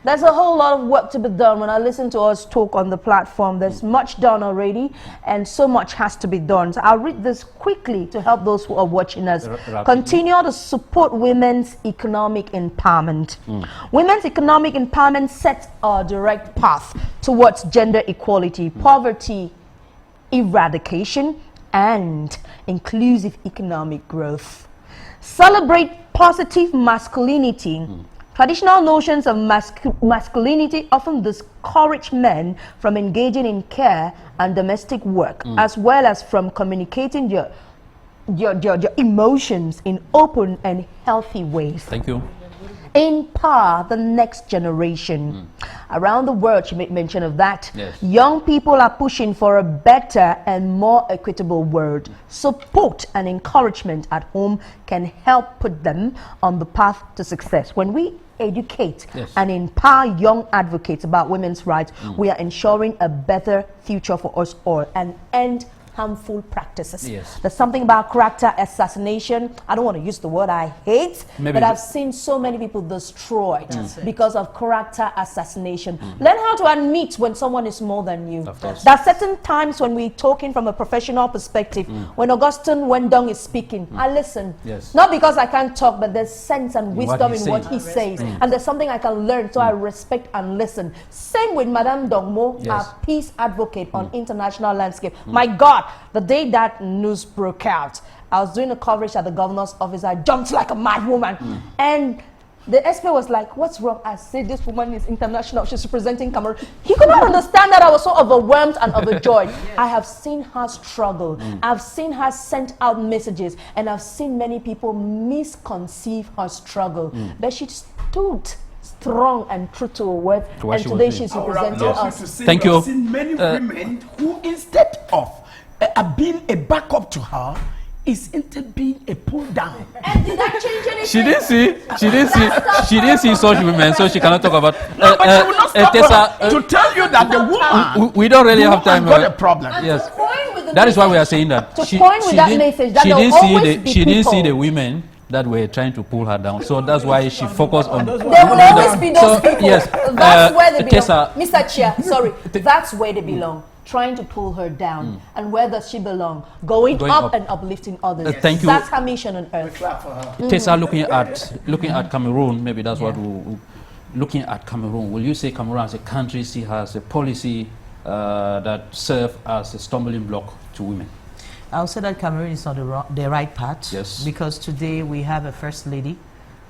there's a whole lot of work to be done. When I listen to us talk on the platform, there's much done already, and so much has to be done. So I'll read this quickly to help those who are watching us. Continue to support women's economic empowerment. Women's economic empowerment sets a direct path towards gender equality, poverty eradication, and inclusive economic growth. Celebrate positive masculinity. Traditional notions of masculinity often discourage men from engaging in care and domestic work, as well as from communicating your emotions in open and healthy ways. Thank you. Empower the next generation. Around the world, she made mention of that. Yes. Young people are pushing for a better and more equitable world. Support and encouragement at home can help put them on the path to success. When we educate and empower young advocates about women's rights, we are ensuring a better future for us all and end harmful practices. Yes. There's something about character assassination. I don't want to use the word I hate, but I've seen so many people destroyed because of character assassination. Learn how to admit when someone is more than you. There are certain times when we're talking from a professional perspective. When Augustine Wendong is speaking, I listen. Not because I can't talk, but there's sense and wisdom in what he says. And there's something I can learn, so I respect and listen. Same with Madame Ndongmo, our peace advocate on international landscape. My God, the day that news broke out, I was doing a coverage at the governor's office. I jumped like a mad woman. And The expert was like, what's wrong? I said, this woman is international. She's representing Cameroon. He could not understand that I was so overwhelmed and overjoyed. I have seen her struggle. I've seen her send out messages. And I've seen many people misconceive her struggle. But she stood strong and true to her word. And today she's representing us. Thank you. I've seen many women who, instead of being a backup to her, is into being a pull down. And did that change anything? She didn't see such women, so she cannot talk about. No, but she will not stop TESSA, to tell you that the woman, we don't really have time. Got a problem. Yes, that is why we are saying that. She didn't see the women that were trying to pull her down, so that's why she focused on. There will always be those people. Yes, that's where they belong. TESSA, Mr. Chia, sorry, that's where they belong. Trying to pull her down. And where does she belong? Going up and uplifting others. Thank you. That's her mission on earth. TESSA, looking at Cameroon, maybe that's what looking at Cameroon. Will you say Cameroon as a country has a policy that serves as a stumbling block to women? I'll say that Cameroon is on the right path. Yes. Because today we have a first lady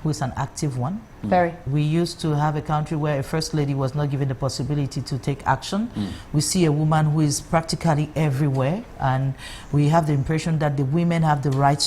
who is an active one. Very. We used to have a country where a first lady was not given the possibility to take action. We see a woman who is practically everywhere, and we have the impression that the women have the right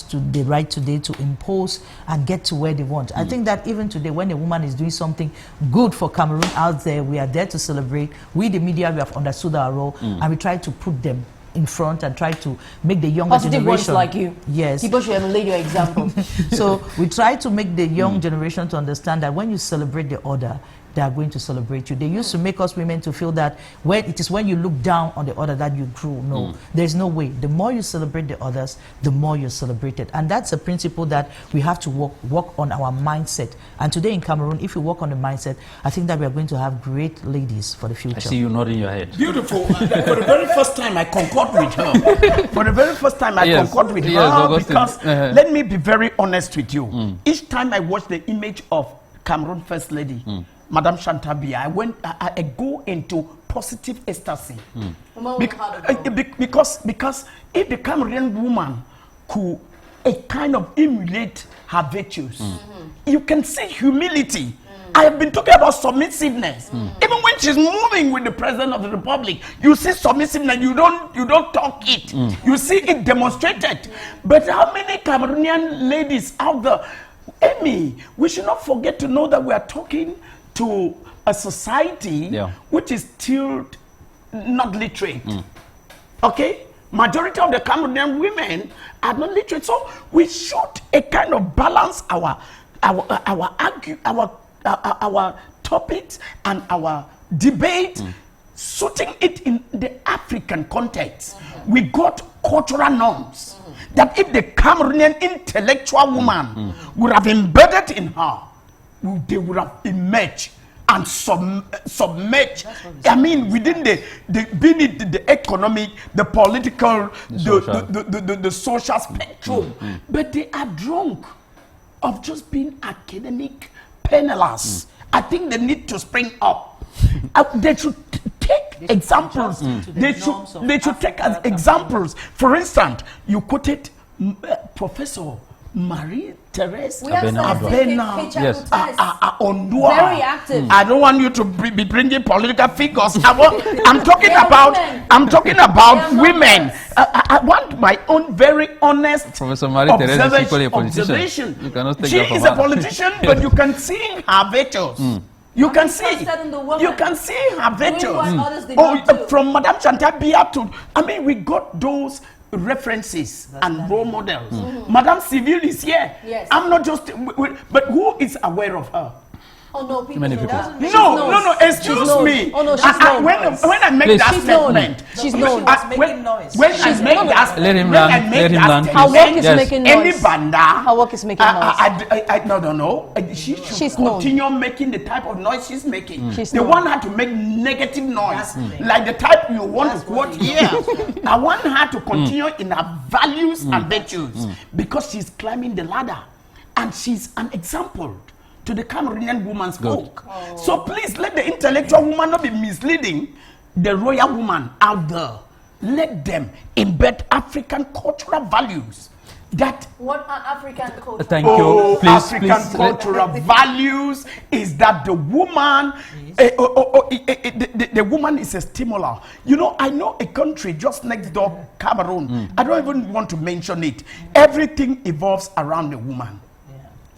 today to impose and get to where they want. I think that even today, when a woman is doing something good for Cameroon out there, we are there to celebrate. We, the media, we have understood our role, and we try to put them in front and try to make the younger generation. Ones like you. Yes. People should emulate your example. So we try to make the young generation to understand that when you celebrate the other, they are going to celebrate you. They used to make us women to feel that it is when you look down on the other that you grew. No, there's no way. The more you celebrate the others, the more you're celebrated. And that's a principle that we have to work on our mindset. And today in Cameroon, if we work on the mindset, I think that we are going to have great ladies for the future. I see you nodding your head. Beautiful. For the very first time, I concord with her. For the very first time, I concord with her because let me be very honest with you. Each time I watch the image of Cameroon First Lady, Madame Chantabia, I go into positive ecstasy. Because if the Cameroonian woman could a kind of emulate her virtues, you can see humility. I have been talking about submissiveness. Even when she's moving with the President of the Republic, you see submissiveness, you don't talk it. You see it demonstrated. But how many Cameroonian ladies out there? Amy, we should not forget to know that we are talking to a society which is still not literate. Okay? Majority of the Cameroonian women are not literate. So we should a kind of balance our topics and our debate, suiting it in the African context. We got cultural norms that if the Cameroonian intellectual woman would have embedded in her, they would have emerged and submerged. I mean, within the economic, the political, the social spectrum. But they are drunk of just being academic penniless. I think they need to spring up. They should take examples. They should take as examples. For instance, you quoted Professor Marie-Therese Abena Ondua. Very active. I don't want you to be bringing political figures. I'm talking about women. I want my own very honest Professor Marie-Therese is equally a observation. You cannot take she is a politician, but you can see her virtues. You can see her virtues. From Madame Chantabia to, I mean, we got those references and role models. Madame Civil is here. Yes. I'm not just, but who is aware of her? Oh no, people Many know people. that. No, excuse me. Oh no, she's known. When I make that statement, she's known. When I make that, let him land. Her work is making noise. Any banda, her work is making noise. No. She should continue making the type of noise she's making. She's want her to make negative noise, like the type you want to quote here. I want her to continue in her values and virtues because she's climbing the ladder, and she's an example to the Cameroonian woman's folk. So please let the intellectual woman not be misleading the royal woman out there. Let them embed African cultural values. that what are African culture? Thank you. Please, African cultural values is that the woman, the woman is a stimulator. You know, I know a country just next door, Cameroon. I don't even want to mention it. Everything evolves around the woman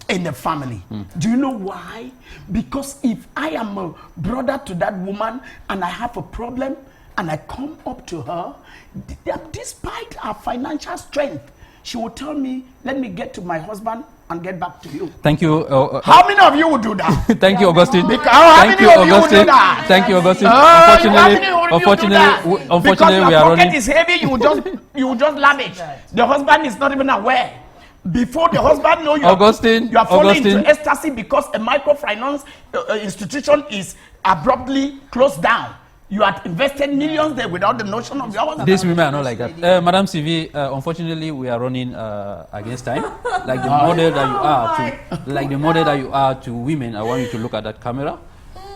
in the family. Do you know why? Because if I am a brother to that woman and I have a problem and I come up to her, despite her financial strength, she will tell me, let me get to my husband and get back to you. Thank you. How many of you would do that? Thank you, Augustine. Thank you, Augustine. Thank you, Augustine. Unfortunately, we are running. Because your pocket is heavy, you will just lavish. The husband is not even aware. Before the husband knows you are falling into ecstasy because a microfinance institution is abruptly closed down. You had invested millions there without the notion of your husband. These women are not like that. Madam Sylvie, unfortunately, we are running against time. Like the model that you are to women, I want you to look at that camera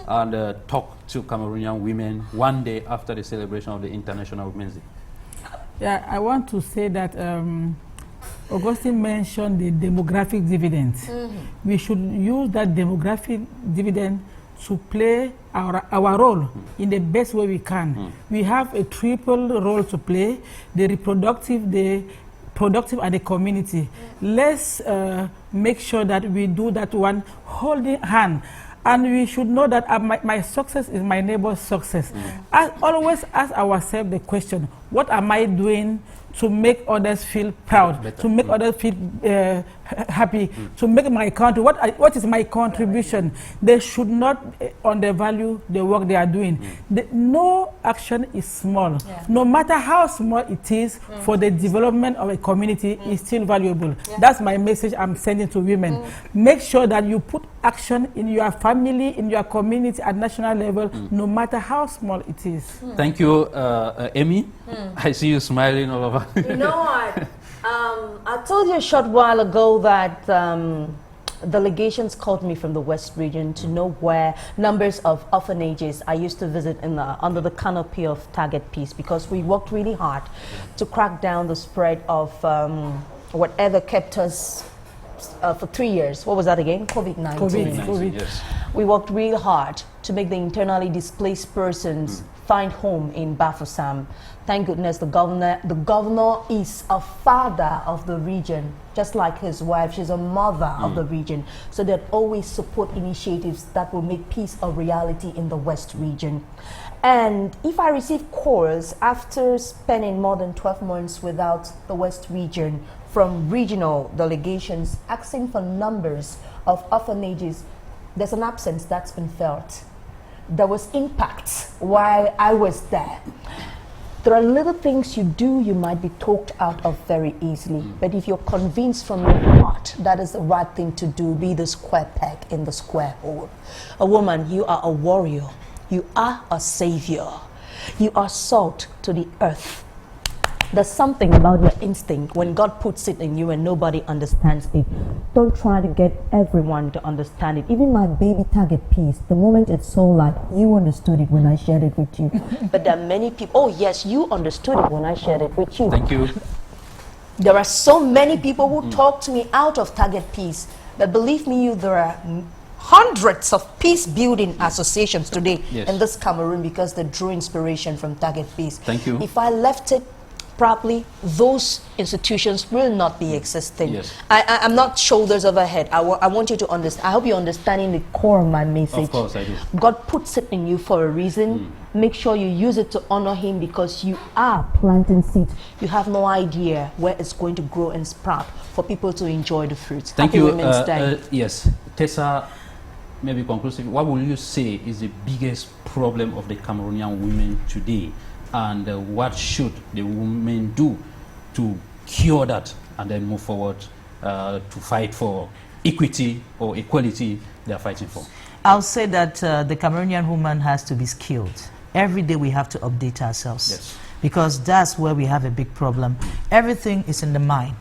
and talk to Cameroonian women one day after the celebration of the International Women's Day. Yeah, I want to say that Augustine mentioned the demographic dividend. We should use that demographic dividend to play our role in the best way we can. We have a triple role to play: the reproductive, the productive, and the community. Let's make sure that we do that one holding hand. And we should know that my success is my neighbor's success. Always ask ourselves the question, what am I doing to make others feel proud, to make others feel happy, to make my country, what is my contribution? They should not undervalue the work they are doing. No action is small. No matter how small it is, for the development of a community is still valuable. That's my message I'm sending to women. Make sure that you put action in your family, in your community at national level, no matter how small it is. Thank you, Amy. I see you smiling all over. You know what? I told you a short while ago that delegations called me from the West region to know where numbers of orphanages I used to visit under the canopy of Target Peace, because we worked really hard to crack down the spread of whatever kept us for 3 years. What was that again? COVID-19. COVID. Yes. We worked real hard to make the internally displaced persons find home in Bafoussam. Thank goodness the governor is a father of the region, just like his wife. She's a mother of the region. So they always support initiatives that will make peace a reality in the West region. And if I receive calls after spending more than 12 months without the West region from regional delegations asking for numbers of orphanages, there's an absence that's been felt. There was impact while I was there. There are little things you do you might be talked out of very easily, but if you're convinced from your heart that is the right thing to do, be the square peg in the square hole. A woman, you are a warrior. You are a savior. You are salt to the earth. There's something about your instinct when God puts it in you and nobody understands it. Don't try to get everyone to understand it. Even my baby Target Peace, the moment it's so like, you understood it when I shared it with you. But there are many people, oh yes, you understood it when I shared it with you. Thank you. There are so many people who talked me out of Target Peace. But believe me, there are hundreds of peace building associations today in this Cameroon because they drew inspiration from Target Peace. Thank you. If I left it properly, those institutions will not be existing. Yes. I'm not shoulders over head. I want you to understand. I hope you're understanding the core of my message. Of course I do. God puts it in you for a reason. Make sure you use it to honor him, because you are planting seeds. You have no idea where it's going to grow and sprout for people to enjoy the fruits. Thank Happy you. Women's Day. Yes, Tessa, maybe conclusive. What will you say is the biggest problem of the Cameroonian women today? And what should the women do to cure that and then move forward to fight for equity or equality they are fighting for? I'll say that the Cameroonian woman has to be skilled. Every day we have to update ourselves, because that's where we have a big problem. Everything is in the mind.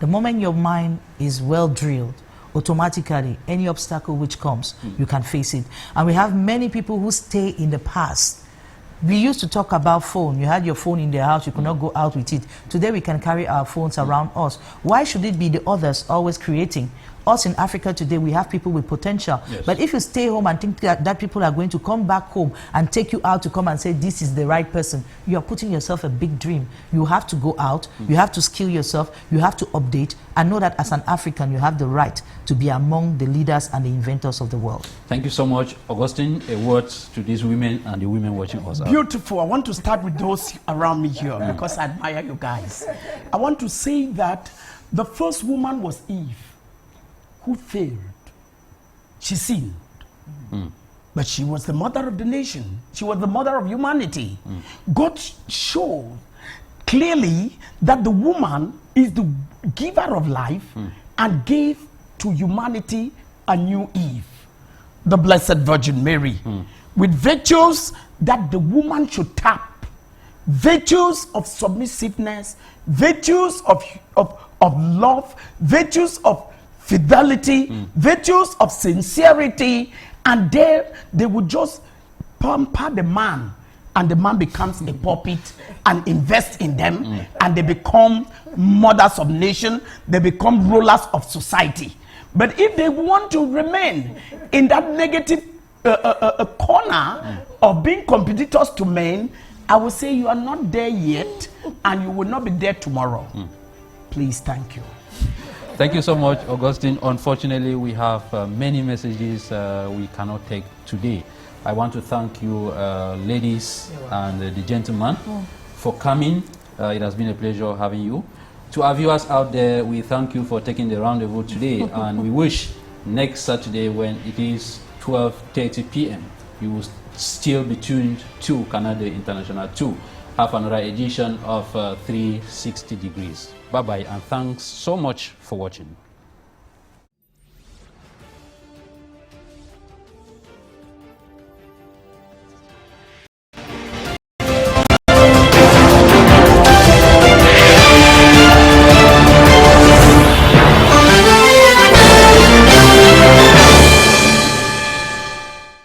The moment your mind is well drilled, automatically any obstacle which comes, you can face it. And we have many people who stay in the past. We used to talk about phone. You had your phone in the house, you could not go out with it. Today we can carry our phones around us. Why should it be the others always creating? Us in Africa today, we have people with potential. Yes. But if you stay home and think that people are going to come back home and take you out to come and say this is the right person, you are putting yourself a big dream. You have to go out, you have to skill yourself, you have to update, and know that as an African, you have the right to be among the leaders and the inventors of the world. Thank you so much, Augustine. A word to these women and the women watching us. Beautiful. I want to start with those around me here because I admire you guys. I want to say that the first woman was Eve, who failed. She sinned. But she was the mother of the nation. She was the mother of humanity. God showed clearly that the woman is the giver of life and gave to humanity a new Eve, the Blessed Virgin Mary, with virtues that the woman should tap, virtues of submissiveness, virtues of love, virtues of fidelity, virtues of sincerity, and there they would just pamper the man, and the man becomes a puppet and invest in them, and they become mothers of nation, they become rulers of society. But if they want to remain in that negative corner of being competitors to men, I will say you are not there yet, and you will not be there tomorrow. Please, thank you. Thank you so much, Augustine. Unfortunately, we have many messages we cannot take today. I want to thank you, ladies and the gentlemen, for coming. It has been a pleasure having you. To our viewers out there, we thank you for taking the rendezvous today, and we wish next Saturday, when it is 12:30 p.m., you will still be tuned to Canal International 2, have another edition of 360 Degrees. Bye-bye, and thanks so much for watching.